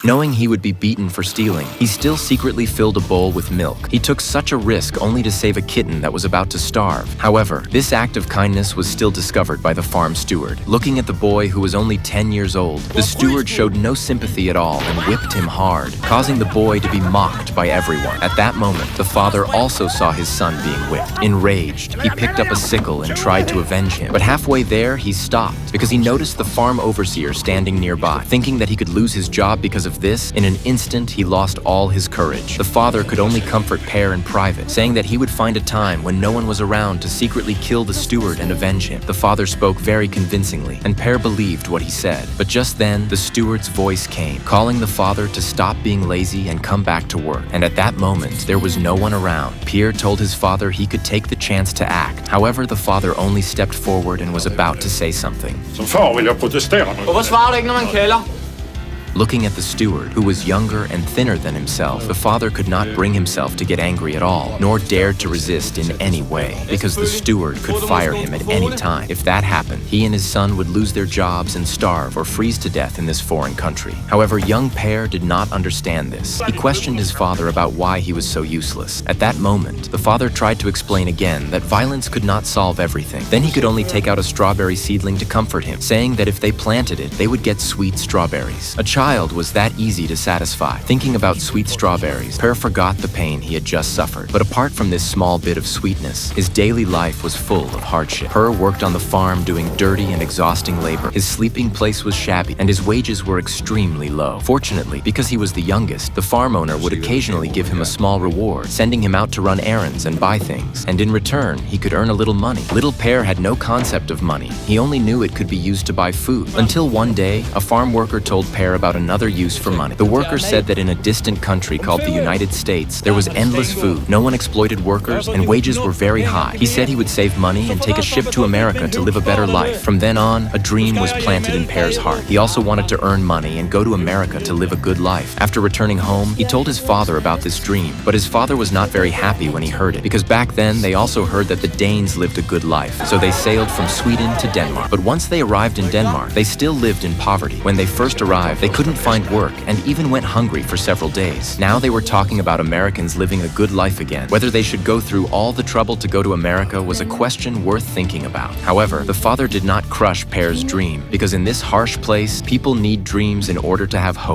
Knowing he would be beaten for stealing, he still secretly filled a bowl with milk. He took such a risk only to save a kitten that was about to starve. However, this act of kindness was still discovered by the farm steward. Looking at the boy who was only 10 years old, the steward showed no sympathy at all and whipped him hard, causing the boy to be mocked by everyone. At that moment, the father also saw his son being whipped. Enraged, he picked up a sickle and tried to avenge him. But halfway there, he stopped because he noticed the farm overseer standing nearby. Thinking that he could lose his job because of this, in an instant he lost all his courage. The father could only comfort Per in private, saying that he would find a time when no one was around to secretly kill the steward and avenge him. The father spoke very convincingly, and Per believed what he said. But just then, the steward's voice came, calling the father to stop being lazy and come back to work. And at that moment, there was no one around. Per told his father he could take the chance to act. However, the father only stepped forward and was about to say something. Som far vill jag protestera. Hvorfor svarer du ikke, når man kalder? Looking at the steward, who was younger and thinner than himself, the father could not bring himself to get angry at all, nor dared to resist in any way, because the steward could fire him at any time. If that happened, he and his son would lose their jobs and starve or freeze to death in this foreign country. However, young Per did not understand this. He questioned his father about why he was so useless. At that moment, the father tried to explain again that violence could not solve everything. Then he could only take out a strawberry seedling to comfort him, saying that if they planted it, they would get sweet strawberries. A child was that easy to satisfy. Thinking about sweet strawberries, Per forgot the pain he had just suffered. But apart from this small bit of sweetness, his daily life was full of hardship. Per worked on the farm doing dirty and exhausting labor. His sleeping place was shabby, and his wages were extremely low. Fortunately, because he was the youngest, the farm owner would occasionally give him a small reward, sending him out to run errands and buy things. And in return, he could earn a little money. Little Per had no concept of money. He only knew it could be used to buy food. Until one day, a farm worker told Per about another use for money. The worker said that in a distant country called the United States, there was endless food, no one exploited workers, and wages were very high. He said he would save money and take a ship to America to live a better life. From then on, a dream was planted in Per's heart. He also wanted to earn money and go to America to live a good life. After returning home, he told his father about this dream, but his father was not very happy when he heard it, because back then they also heard that the Danes lived a good life, so they sailed from Sweden to Denmark. But once they arrived in Denmark, they still lived in poverty. When they first arrived, they couldn't find work and even went hungry for several days. Now they were talking about Americans living a good life again. Whether they should go through all the trouble to go to America was a question worth thinking about. However, the father did not crush Per's dream, because in this harsh place, people need dreams in order to have hope.